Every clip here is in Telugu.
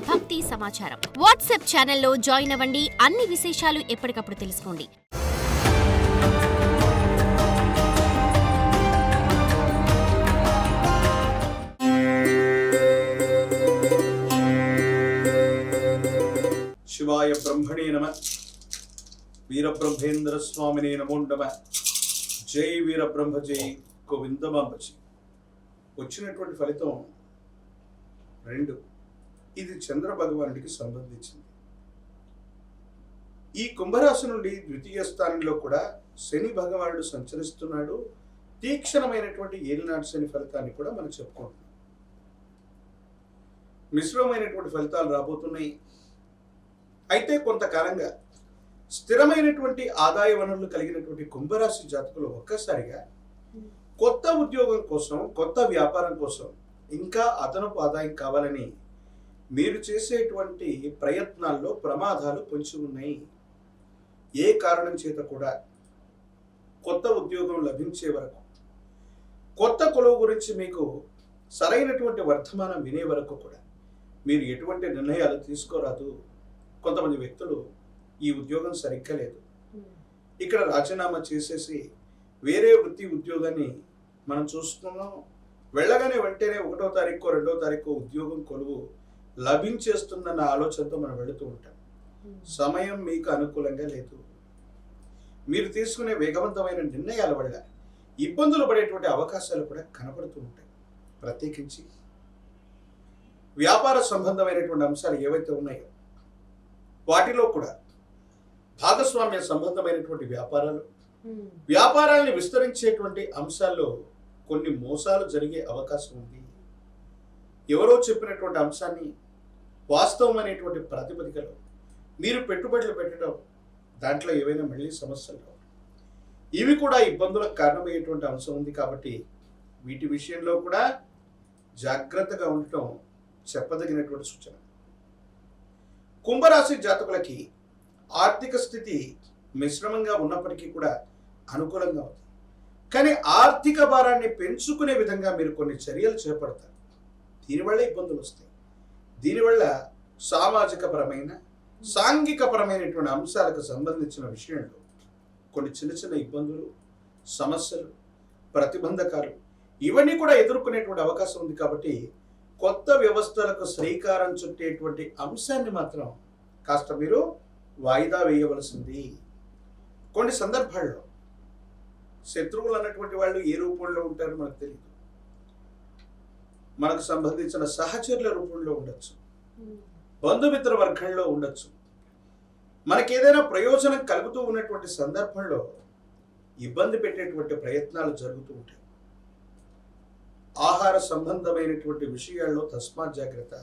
భక్తి సమాచారం. వాట్సాప్ ఛానల్లో జాయిన్ అవ్వండి. అన్ని విశేషాలు ఎప్పటికప్పుడు తెలుసుకోండి. శివాయ బ్రహ్మణే నమ. వీరబ్రహ్మేంద్ర స్వామినే నమో నమ. జై వీరబ్రహ్మ జై గోవిందమాంబజీ. వచ్చినటువంటి ఫలితం 2. ఇది చంద్ర భగవానుడికి సంబంధించింది. ఈ కుంభరాశి నుండి ద్వితీయ స్థానంలో కూడా శని భగవానుడు సంచరిస్తున్నాడు. తీక్షణమైనటువంటి ఏలినాటి శని ఫలితాన్ని కూడా మనం చెప్పుకుంటున్నాం. మిశ్రమైనటువంటి ఫలితాలు రాబోతున్నాయి. అయితే కొంతకాలంగా స్థిరమైనటువంటి ఆదాయ వనరులు కలిగినటువంటి కుంభరాశి జాతకులు ఒక్కసారిగా కొత్త ఉద్యోగం కోసం, కొత్త వ్యాపారం కోసం, ఇంకా అదనపు ఆదాయం కావాలని మీరు చేసేటువంటి ప్రయత్నాల్లో ప్రమాదాలు పొంచి ఉన్నాయి. ఏ కారణం చేత కూడా కొత్త ఉద్యోగం లభించే వరకు, కొత్త కొలువు గురించి మీకు సరైనటువంటి వర్తమానం వినే వరకు కూడా మీరు ఎటువంటి నిర్ణయాలు తీసుకోరాదు. కొంతమంది వ్యక్తులు ఈ ఉద్యోగం సరిగ్గా లేదు, ఇక్కడ రాజీనామా చేసేసి వేరే వృత్తి ఉద్యోగాన్ని మనం చూస్తున్నాం, వెళ్ళగానే వెంటనే 1వ తారీఖు 2వ తారీఖు ఉద్యోగం కొలువు లభించేస్తుందన్న ఆలోచనతో మనం వెళుతూ ఉంటాం. సమయం మీకు అనుకూలంగా లేదు. మీరు తీసుకునే వేగవంతమైన నిర్ణయాల వల్ల ఇబ్బందులు పడేటువంటి అవకాశాలు కూడా కనబడుతూ ఉంటాయి. ప్రత్యేకించి వ్యాపార సంబంధమైనటువంటి అంశాలు ఏవైతే ఉన్నాయో వాటిలో కూడా భాగస్వామ్య సంబంధమైనటువంటి వ్యాపారాలను విస్తరించేటువంటి అంశాల్లో కొన్ని మోసాలు జరిగే అవకాశం ఉంది. ఎవరో చెప్పినటువంటి అంశాన్ని వాస్తవమైనటువంటి ప్రాతిపదికలో మీరు పెట్టుబడులు పెట్టడం, దాంట్లో ఏవైనా మళ్ళీ సమస్యలు రావు. ఇవి కూడా ఇబ్బందులకు కారణమయ్యేటువంటి అంశం ఉంది. కాబట్టి వీటి విషయంలో కూడా జాగ్రత్తగా ఉండటం చెప్పదగినటువంటి సూచన. కుంభరాశి జాతకులకి ఆర్థిక స్థితి మిశ్రమంగా ఉన్నప్పటికీ కూడా అనుకూలంగా ఉంది. కానీ ఆర్థిక భారాన్ని పెంచుకునే విధంగా మీరు కొన్ని చర్యలు చేపడతారు. దీనివల్ల ఇబ్బందులు వస్తాయి. దీనివల్ల సామాజిక పరమైన, సాంఘిక పరమైనటువంటి అంశాలకు సంబంధించిన విషయంలో కొన్ని చిన్న చిన్న ఇబ్బందులు, సమస్యలు, ప్రతిబంధకాలు ఇవన్నీ కూడా ఎదుర్కొనేటువంటి అవకాశం ఉంది. కాబట్టి కొత్త వ్యవస్థలకు శ్రీకారం చుట్టేటువంటి అంశాన్ని మాత్రం కాస్త మీరు వాయిదా వేయవలసింది. కొన్ని సందర్భాల్లో శత్రువులు అన్నటువంటి వాళ్ళు ఏ రూపంలో ఉంటారో మనకు తెలియదు. మనకు సంబంధించిన సహచరుల రూపంలో ఉండొచ్చు, బంధుమిత్ర వర్గంలో ఉండొచ్చు. మనకేదైనా ప్రయోజనం కలుగుతూ ఉన్నటువంటి సందర్భంలో ఇబ్బంది పెట్టేటువంటి ప్రయత్నాలు జరుగుతూ ఉంటాయి. ఆహార సంబంధమైనటువంటి విషయాల్లో తస్మాత్ జాగ్రత్త.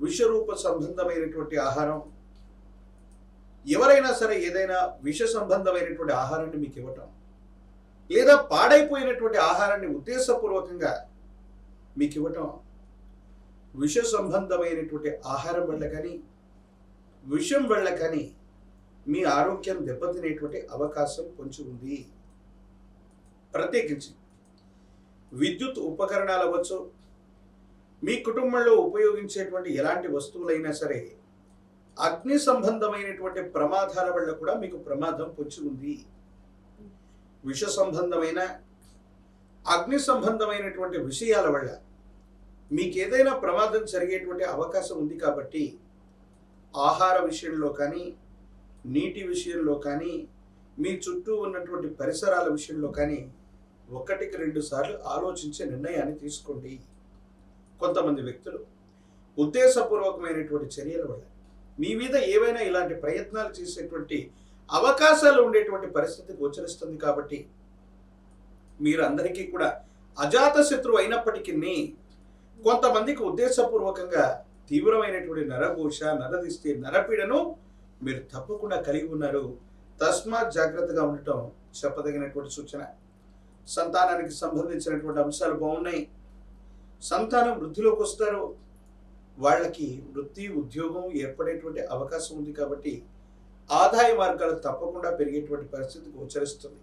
విషరూప సంబంధమైనటువంటి ఆహారం, ఎవరైనా సరే ఏదైనా విష సంబంధమైనటువంటి ఆహారాన్ని మీకు ఇవ్వటం, లేదా పాడైపోయినటువంటి ఆహారాన్ని ఉద్దేశపూర్వకంగా మీకు ఇవ్వటం, విష సంబంధమైనటువంటి ఆహారం వల్ల కానీ, విషం వల్ల కానీ మీ ఆరోగ్యం దెబ్బతినేటువంటి అవకాశం పొంచి ఉంది. ప్రత్యేకించి విద్యుత్ ఉపకరణాలు అవ్వచ్చు, మీ కుటుంబంలో ఉపయోగించేటువంటి ఎలాంటి వస్తువులైనా సరే అగ్ని సంబంధమైనటువంటి ప్రమాదాల వల్ల కూడా మీకు ప్రమాదం పొంచి ఉంది. విష సంబంధమైన, అగ్ని సంబంధమైనటువంటి విషయాల వల్ల మీకు ఏదైనా ప్రమాదం జరిగేటువంటి అవకాశం ఉంది. కాబట్టి ఆహార విషయంలో కానీ, నీటి విషయంలో కానీ, మీ చుట్టూ ఉన్నటువంటి పరిసరాల విషయంలో కానీ 1కి 2 సార్లు ఆలోచించే నిర్ణయాన్ని తీసుకోండి. కొంతమంది వ్యక్తులు ఉద్దేశపూర్వకమైనటువంటి చర్యల వల్ల మీ మీద ఏవైనా ఇలాంటి ప్రయత్నాలు చేసేటువంటి అవకాశాలు ఉండేటువంటి పరిస్థితి గోచరిస్తుంది. కాబట్టి మీరు అందరికీ కూడా అజాత శత్రువు అయినప్పటికీ కొంతమందికి ఉద్దేశపూర్వకంగా తీవ్రమైనటువంటి నరఘోష, నరదిష్టి, నరపీడను మీరు తప్పకుండా కలిగి ఉన్నారు. తస్మాత్ జాగ్రత్తగా ఉండటం చెప్పదగినటువంటి సూచన. సంతానానికి సంబంధించినటువంటి అంశాలు బాగున్నాయి. సంతానం వృద్ధిలోకి వస్తారు. వాళ్ళకి వృత్తి, ఉద్యోగం ఏర్పడేటువంటి అవకాశం ఉంది. కాబట్టి ఆదాయ మార్గాలు తప్పకుండా పెరిగేటువంటి పరిస్థితి గోచరిస్తుంది.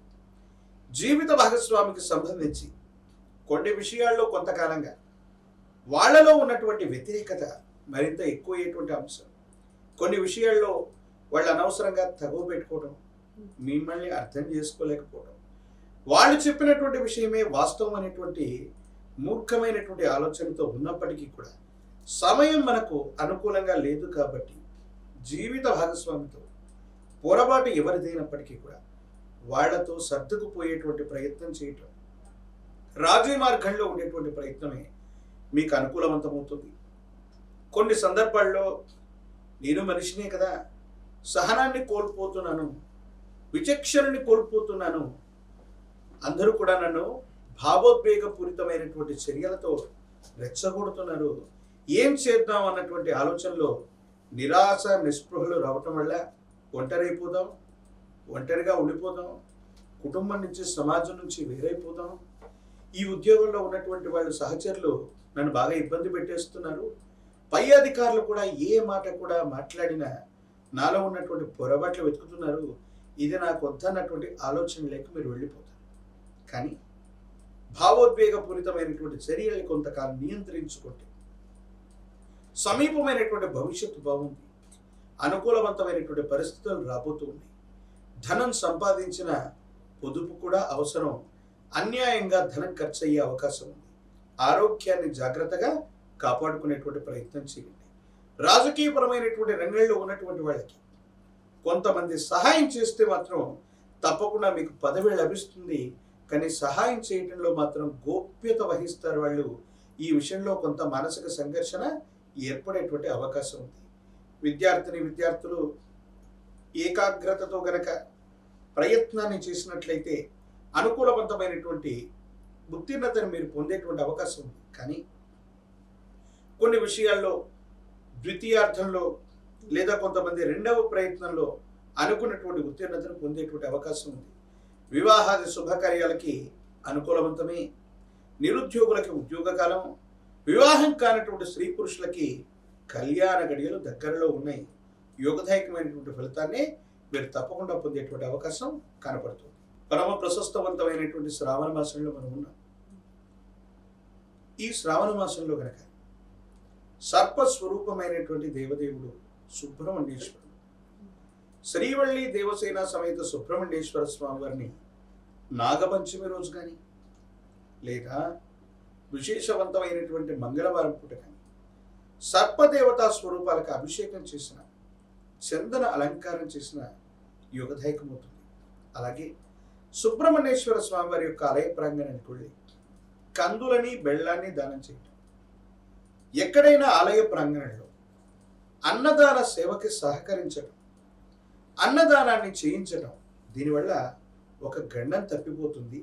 జీవిత భాగస్వామికి సంబంధించి కొన్ని విషయాల్లో కొంతకాలంగా వాళ్ళలో ఉన్నటువంటి వ్యతిరేకత మరింత ఎక్కువయ్యేటువంటి అంశం. కొన్ని విషయాల్లో వాళ్ళు అనవసరంగా తగువ పెట్టుకోవడం, మిమ్మల్ని అర్థం చేసుకోలేకపోవడం, వాళ్ళు చెప్పినటువంటి విషయమే వాస్తవం అనేటువంటి మూర్ఖమైనటువంటి ఆలోచనతో ఉన్నప్పటికీ కూడా సమయం మనకు అనుకూలంగా లేదు కాబట్టి జీవిత భాగస్వామితో పొరపాటు ఎవరిదైనప్పటికీ కూడా వాళ్లతో సర్దుకుపోయేటువంటి ప్రయత్నం చేయటం, రాజీ మార్గంలో ఉండేటువంటి ప్రయత్నమే మీకు అనుకూలవంతమవుతుంది. కొన్ని సందర్భాల్లో నేను మనిషినే కదా, సహనాన్ని కోల్పోతున్నాను, విచక్షణని కోల్పోతున్నాను, అందరూ కూడా నన్ను భావోద్వేగపూరితమైనటువంటి చర్యలతో రెచ్చగొడుతున్నారు, ఏం చేద్దాం అన్నటువంటి ఆలోచనలో నిరాశ నిస్పృహలు రావటం వల్ల ఒంటరైపోదాం, ఒంటరిగా ఉండిపోదాం, కుటుంబం నుంచి సమాజం నుంచి వేరైపోదాం, ఈ ఉద్యోగంలో ఉన్నటువంటి వాళ్ళు సహచరులు నన్ను బాగా ఇబ్బంది పెట్టేస్తున్నారు, పై అధికారులు కూడా ఏ మాట కూడా మాట్లాడినా నాలో ఉన్నటువంటి పొరపాట్లు వెతుకుతున్నారు, ఇది నాకు వద్దన్నటువంటి ఆలోచన లేక మీరు వెళ్ళిపోతారు. కానీ భావోద్వేగపూరితమైనటువంటి చర్యల్ని కొంతకాలం నియంత్రించుకుంటే సమీపమైనటువంటి భవిష్యత్తు బాగుంది, అనుకూలవంతమైనటువంటి పరిస్థితులు రాబోతూ ఉన్నాయి, ధనం సంపాదించిన పొదుపు కూడా అవసరం, అన్యాయంగా ధనం ఖర్చు అయ్యే అవకాశం ఉంది, ఆరోగ్యాన్ని జాగ్రత్తగా కాపాడుకునేటువంటి ప్రయత్నం చేయండి. రాజకీయపరమైనటువంటి రంగంలో ఉన్నటువంటి వాళ్ళకి కొంతమంది సహాయం చేస్తే మాత్రం తప్పకుండా మీకు పదవి లభిస్తుంది, కానీ సహాయం చేయడంలో మాత్రం గోప్యత వహిస్తారు వాళ్ళు. ఈ విషయంలో కొంత మానసిక సంఘర్షణ ఏర్పడేటువంటి అవకాశం ఉంది. విద్యార్థులు ఏకాగ్రతతో గనక ప్రయత్నాన్ని చేసినట్లయితే అనుకూలవంతమైనటువంటి ఉత్తీర్ణతను మీరు పొందేటువంటి అవకాశం ఉంది. కానీ కొన్ని విషయాల్లో ద్వితీయార్థంలో లేదా కొంతమంది రెండవ ప్రయత్నంలో అనుకున్నటువంటి ఉత్తీర్ణతను పొందేటువంటి అవకాశం ఉంది. వివాహాది శుభకార్యాలకి అనుకూలవంతమే, నిరుద్యోగులకి ఉద్యోగకాలం, వివాహం కానటువంటి స్త్రీ పురుషులకి కళ్యాణ గడియలు దగ్గరలో ఉన్నాయి, యోగదాయకమైనటువంటి ఫలితాన్ని మీరు తప్పకుండా పొందేటువంటి అవకాశం కనపడుతుంది. పరమ ప్రశస్తవంతమైనటువంటి శ్రావణ మాసంలో మనం ఉన్నాం. ఈ శ్రావణ మాసంలో గనక సర్పస్వరూపమైనటువంటి దేవదేవుడు సుబ్రహ్మణ్యేశ్వరుడు, శ్రీవల్లి దేవసేన సమేత సుబ్రహ్మణ్యేశ్వర స్వామి వారిని నాగపంచమి రోజు కానీ లేదా విశేషవంతమైనటువంటి మంగళవారం పూట కానీ సర్పదేవతా స్వరూపాలకు అభిషేకం చేసిన, చందన అలంకారం చేసిన యోగదాయకమవుతుంది. అలాగే సుబ్రహ్మణ్యేశ్వర స్వామి వారి యొక్క ఆలయ ప్రాంగణానికి వెళ్ళి కందులని బెల్లాన్ని దానం చేయటం, ఎక్కడైనా ఆలయ ప్రాంగణంలో అన్నదాన సేవకి సహకరించడం, అన్నదానాన్ని చేయించడం, దీనివల్ల ఒక గండం తప్పిపోతుంది,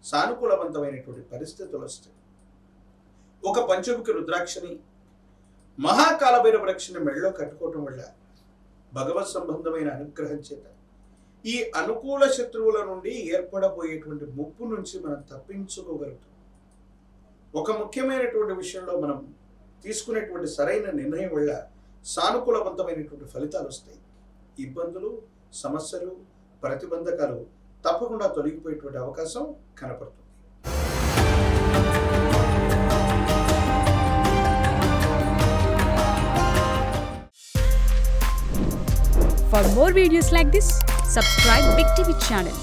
సానుకూలవంతమైనటువంటి పరిస్థితులు వస్తాయి. ఒక పంచముఖి రుద్రాక్షని, మహాకాలభైరవ రక్షణ మెడలో కట్టుకోవటం వల్ల భగవత్ సంబంధమైన అనుగ్రహం చేత ఈ అనుకూల శత్రువుల నుండి ఏర్పడబోయేటువంటి ముప్పు నుంచి మనం తప్పించుకోగలుగుతాం. ఒక ముఖ్యమైనటువంటి విషయంలో మనం తీసుకునేటువంటి సరైన నిర్ణయం వల్ల సానుకూలవంతమైనటువంటి ఫలితాలు వస్తాయి. ఇబ్బందులు, సమస్యలు, ప్రతిబంధకాలు తప్పకుండా తొలగిపోయేటువంటి అవకాశం కనపడుతుంది. For more videos like this, subscribe Big TV channel.